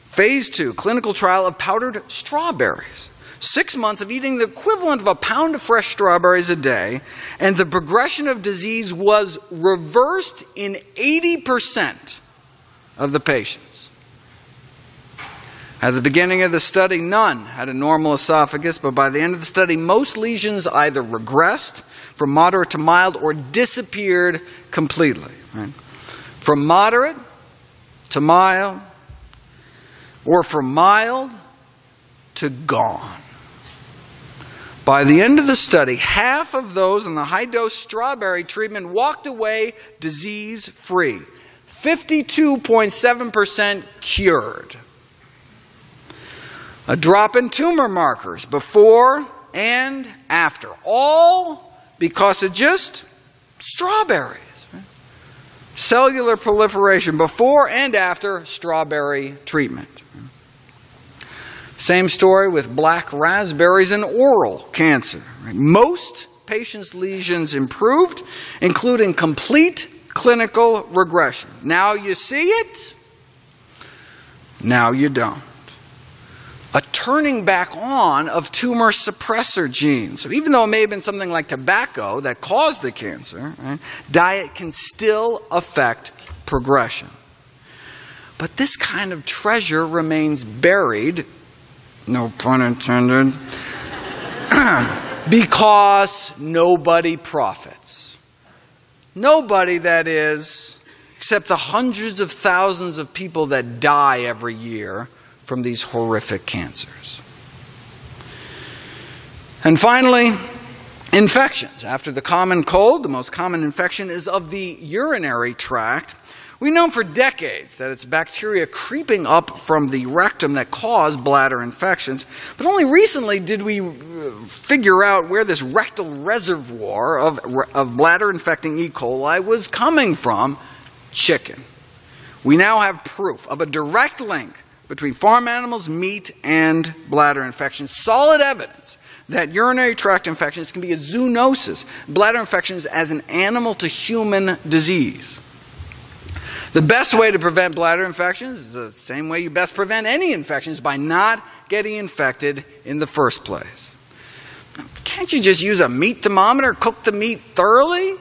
phase 2 clinical trial of powdered strawberries. 6 months of eating the equivalent of a pound of fresh strawberries a day, and the progression of disease was reversed in 80% of the patients. At the beginning of the study, none had a normal esophagus, but by the end of the study, most lesions either regressed from moderate to mild or disappeared completely. Right? From moderate to mild, or from mild to gone. By the end of the study, half of those in the high-dose strawberry treatment walked away disease-free. 52.7% cured. A drop in tumor markers before and after, all because of just strawberries. Right? Cellular proliferation before and after strawberry treatment. Same story with black raspberries and oral cancer. Right? Most patients' lesions improved, including complete clinical regression. Now you see it, now you don't. A turning back on of tumor suppressor genes. So even though it may have been something like tobacco that caused the cancer, right, diet can still affect progression. But this kind of treasure remains buried, no pun intended, because nobody profits. Nobody, that is, except the hundreds of thousands of people that die every year from these horrific cancers. And finally, infections. After the common cold, the most common infection is of the urinary tract. We've known for decades that it's bacteria creeping up from the rectum that cause bladder infections, but only recently did we figure out where this rectal reservoir of bladder-infecting E. coli was coming from: chicken. We now have proof of a direct link between farm animals, meat, and bladder infections. Solid evidence that urinary tract infections can be a zoonosis, bladder infections as an animal-to-human disease. The best way to prevent bladder infections is the same way you best prevent any infections, by not getting infected in the first place. Can't you just use a meat thermometer, cook the meat thoroughly?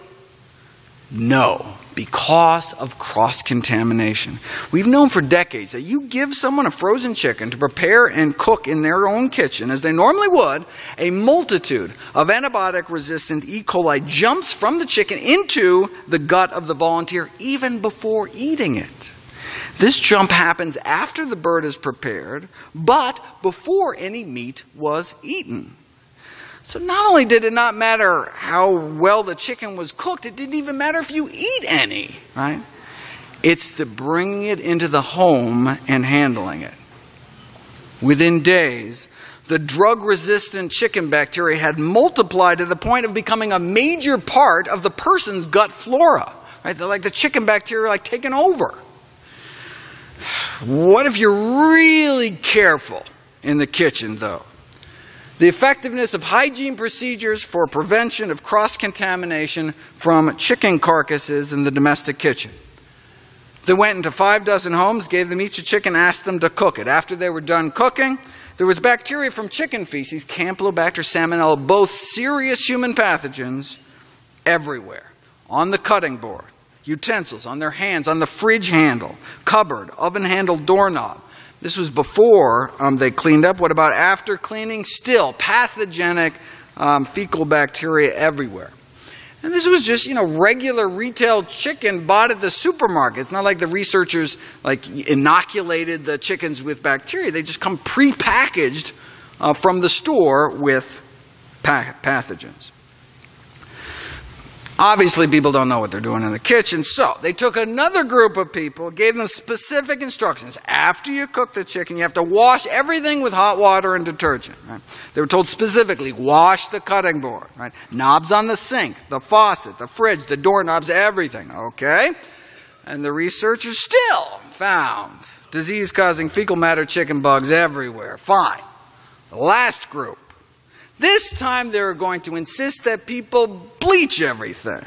No, because of cross-contamination. We've known for decades that you give someone a frozen chicken to prepare and cook in their own kitchen, as they normally would, a multitude of antibiotic-resistant E. coli jumps from the chicken into the gut of the volunteer even before eating it. This jump happens after the bird is prepared, but before any meat was eaten. So not only did it not matter how well the chicken was cooked, it didn't even matter if you eat any, right? It's the bringing it into the home and handling it. Within days, the drug-resistant chicken bacteria had multiplied to the point of becoming a major part of the person's gut flora, right? They're like the chicken bacteria taking over. What if you're really careful in the kitchen, though? The effectiveness of hygiene procedures for prevention of cross-contamination from chicken carcasses in the domestic kitchen. They went into 6 homes, gave them each a chicken, asked them to cook it. After they were done cooking, there was bacteria from chicken feces, Campylobacter, Salmonella, both serious human pathogens, everywhere. On the cutting board, utensils, on their hands, on the fridge handle, cupboard, oven handle, doorknob. This was before they cleaned up. What about after cleaning? Still pathogenic fecal bacteria everywhere. And this was just, regular retail chicken bought at the supermarket. It's not like the researchers inoculated the chickens with bacteria. They just come pre-packaged from the store with pathogens. Obviously, people don't know what they're doing in the kitchen, so they took another group of people, gave them specific instructions. After you cook the chicken, you have to wash everything with hot water and detergent. Right? They were told specifically, wash the cutting board, right? Knobs on the sink, the faucet, the fridge, the doorknobs, everything, okay? And the researchers still found disease-causing fecal matter chicken bugs everywhere. Fine. The last group. This time they were going to insist that people bleach everything.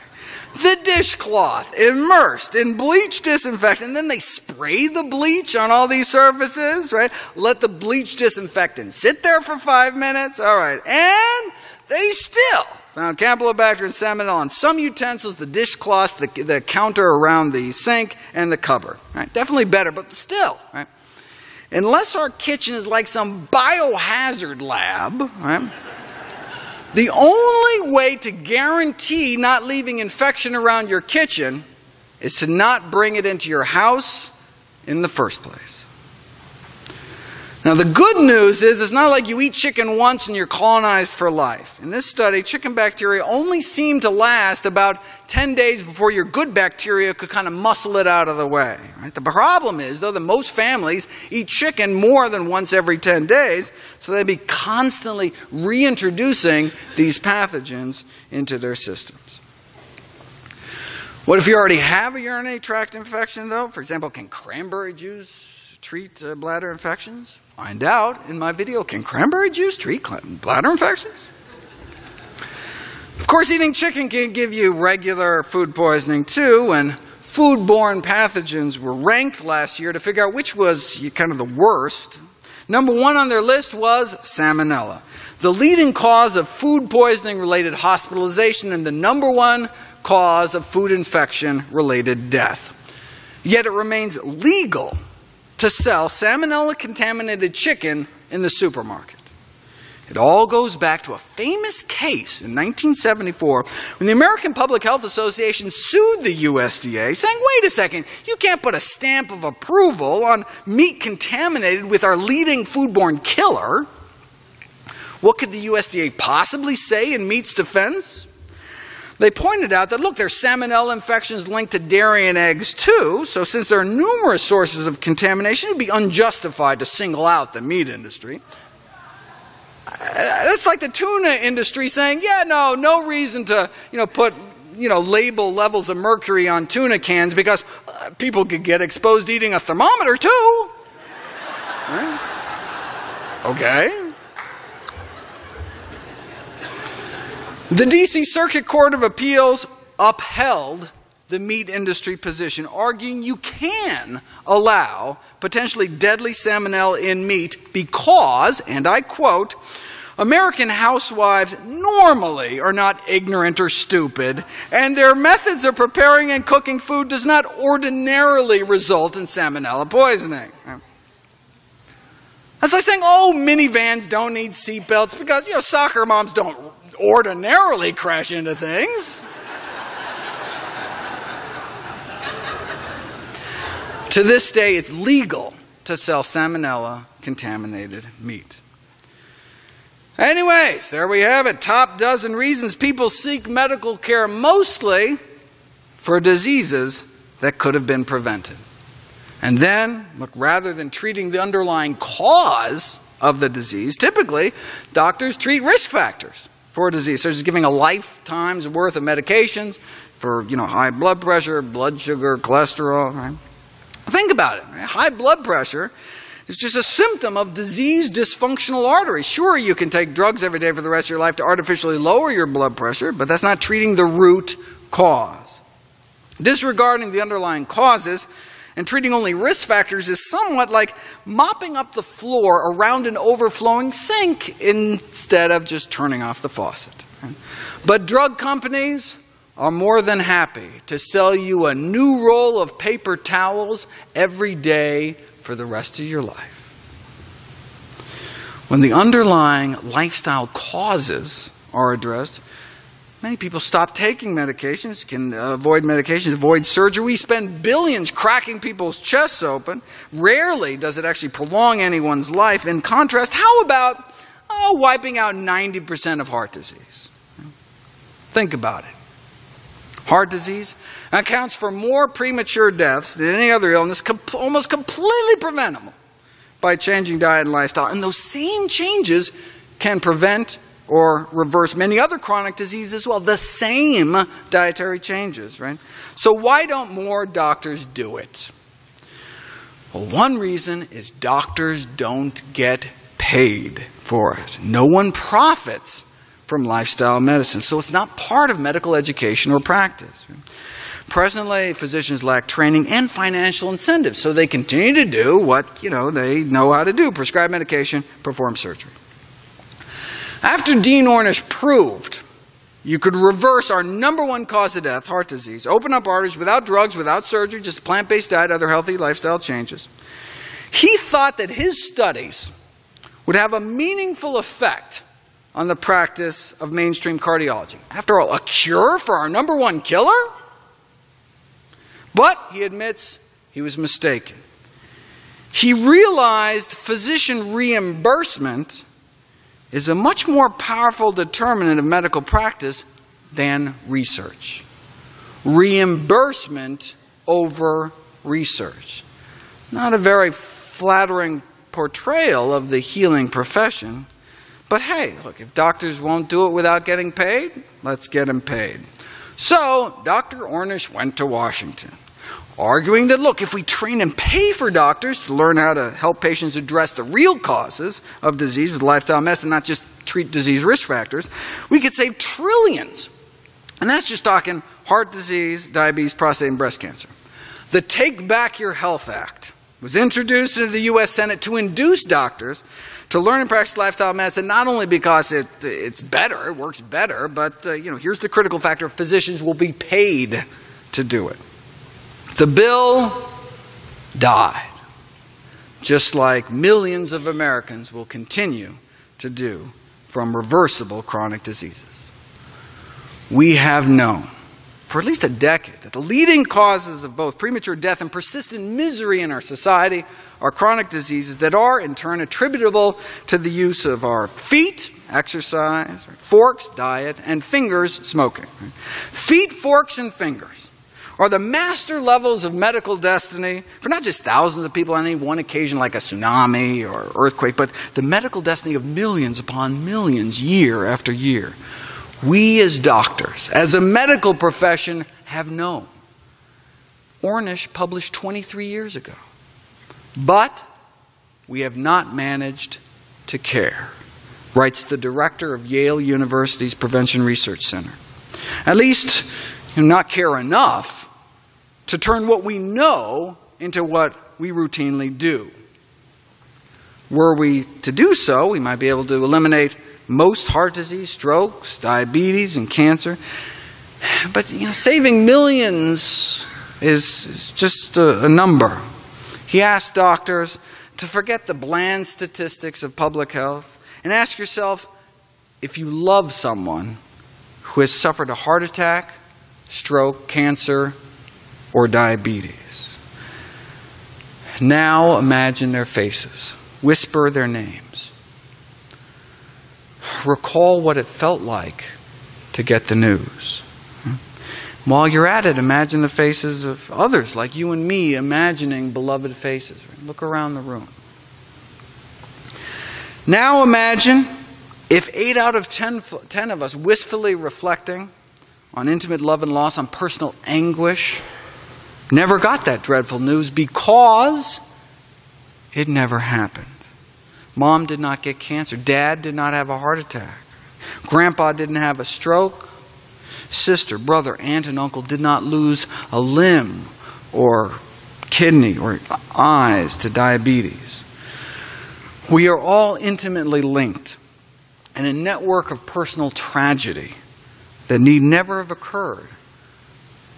The dishcloth immersed in bleach disinfectant, and then they spray the bleach on all these surfaces, right? Let the bleach disinfectant sit there for 5 minutes, all right. And they still found Campylobacter and Salmonella on some utensils, the dishcloths, the counter around the sink, and the cupboard, right? Definitely better, but still, right? Unless our kitchen is like some biohazard lab, right? The only way to guarantee not leaving infection around your kitchen is to not bring it into your house in the first place. Now, the good news is it's not like you eat chicken once and you're colonized for life. In this study, chicken bacteria only seemed to last about 10 days before your good bacteria could kind of muscle it out of the way. Right? The problem is, though, that most families eat chicken more than once every 10 days, so they'd be constantly reintroducing these pathogens into their systems. What if you already have a urinary tract infection, though? For example, can cranberry juice treat bladder infections? Find out in my video, can cranberry juice treat bladder infections? Of course, eating chicken can give you regular food poisoning too, and foodborne pathogens were ranked last year to figure out which was kind of the worst. Number 1 on their list was Salmonella, the leading cause of food poisoning related hospitalization and the number 1 cause of food infection related death. Yet it remains legal to sell salmonella-contaminated chicken in the supermarket. It all goes back to a famous case in 1974 when the American Public Health Association sued the USDA, saying, wait a second, you can't put a stamp of approval on meat contaminated with our leading foodborne killer. What could the USDA possibly say in meat's defense? They pointed out that, look, there's salmonella infections linked to dairy and eggs too, so since there are numerous sources of contamination, it would be unjustified to single out the meat industry. That's like the tuna industry saying, yeah, no reason to put label levels of mercury on tuna cans because people could get exposed eating a thermometer too. Right? Okay. The D.C. Circuit Court of Appeals upheld the meat industry position, arguing you can allow potentially deadly salmonella in meat because, and I quote, American housewives normally are not ignorant or stupid, and their methods of preparing and cooking food does not ordinarily result in salmonella poisoning. That's like saying, oh, minivans don't need seatbelts because, soccer moms don't ordinarily crash into things. To this day, it's legal to sell salmonella-contaminated meat. Anyways, there we have it. Top dozen reasons people seek medical care, mostly for diseases that could have been prevented. And then, look, rather than treating the underlying cause of the disease, typically doctors treat risk factors for a disease, such as giving a lifetime's worth of medications for, high blood pressure, blood sugar, cholesterol. Right? Think about it. Right? High blood pressure is just a symptom of diseased dysfunctional arteries. Sure, you can take drugs every day for the rest of your life to artificially lower your blood pressure, but that's not treating the root cause. Disregarding the underlying causes and treating only risk factors is somewhat like mopping up the floor around an overflowing sink instead of just turning off the faucet. But drug companies are more than happy to sell you a new roll of paper towels every day for the rest of your life. When the underlying lifestyle causes are addressed, many people stop taking medications, can avoid medications, avoid surgery. We spend billions cracking people's chests open. Rarely does it actually prolong anyone's life. In contrast, how about wiping out 90% of heart disease? Think about it. Heart disease accounts for more premature deaths than any other illness, almost completely preventable by changing diet and lifestyle. And those same changes can prevent or reverse many other chronic diseases as well. The same dietary changes, right? So why don't more doctors do it? Well, one reason is doctors don't get paid for it. No one profits from lifestyle medicine, so it's not part of medical education or practice. Presently, physicians lack training and financial incentives, so they continue to do what they know how to do: prescribe medication, perform surgery. After Dean Ornish proved you could reverse our number one cause of death, heart disease, open up arteries without drugs, without surgery, just a plant-based diet, other healthy lifestyle changes, he thought that his studies would have a meaningful effect on the practice of mainstream cardiology. After all, a cure for our number one killer? But he admits he was mistaken. He realized physician reimbursement is a much more powerful determinant of medical practice than research. Reimbursement over research. Not a very flattering portrayal of the healing profession. But hey, look, if doctors won't do it without getting paid, let's get them paid. So Dr. Ornish went to Washington, arguing that, look, if we train and pay for doctors to learn how to help patients address the real causes of disease with lifestyle medicine, not just treat disease risk factors, we could save trillions. And that's just talking heart disease, diabetes, prostate, and breast cancer. The Take Back Your Health Act was introduced into the U.S. Senate to induce doctors to learn and practice lifestyle medicine, not only because it's better, it works better, but here's the critical factor: physicians will be paid to do it. The bill died, just like millions of Americans will continue to do from reversible chronic diseases. We have known for at least a decade that the leading causes of both premature death and persistent misery in our society are chronic diseases that are, in turn, attributable to the use of our feet, exercise, forks, diet, and fingers, smoking. Feet, forks, and fingers are the master levels of medical destiny for not just thousands of people on any one occasion like a tsunami or earthquake, but the medical destiny of millions upon millions year after year. We as doctors, as a medical profession, have known. Ornish published 23 years ago. But we have not managed to care, writes the director of Yale University's Prevention Research Center. At least not care enough to turn what we know into what we routinely do. Were we to do so, we might be able to eliminate most heart disease, strokes, diabetes, and cancer. But saving millions is just a number. He asked doctors to forget the bland statistics of public health and ask yourself if you love someone who has suffered a heart attack, stroke, cancer, or diabetes. Now imagine their faces. Whisper their names. Recall what it felt like to get the news. While you're at it, imagine the faces of others like you and me imagining beloved faces. Look around the room. Now imagine if 8 out of 10 of us wistfully reflecting on intimate love and loss, on personal anguish, never got that dreadful news because it never happened. Mom did not get cancer. Dad did not have a heart attack. Grandpa didn't have a stroke. Sister, brother, aunt, and uncle did not lose a limb or kidney or eyes to diabetes. We are all intimately linked in a network of personal tragedy that need never have occurred,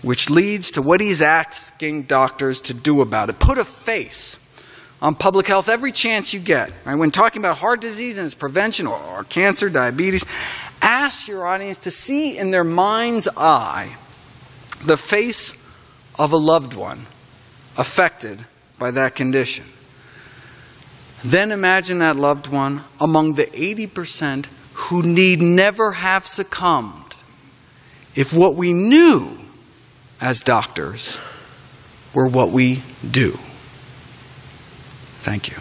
which leads to what he's asking doctors to do about it. Put a face on public health every chance you get. Right? When talking about heart disease and its prevention or cancer, diabetes, ask your audience to see in their mind's eye the face of a loved one affected by that condition. Then imagine that loved one among the 80% who need never have succumbed if what we knew as doctors were what we do. Thank you.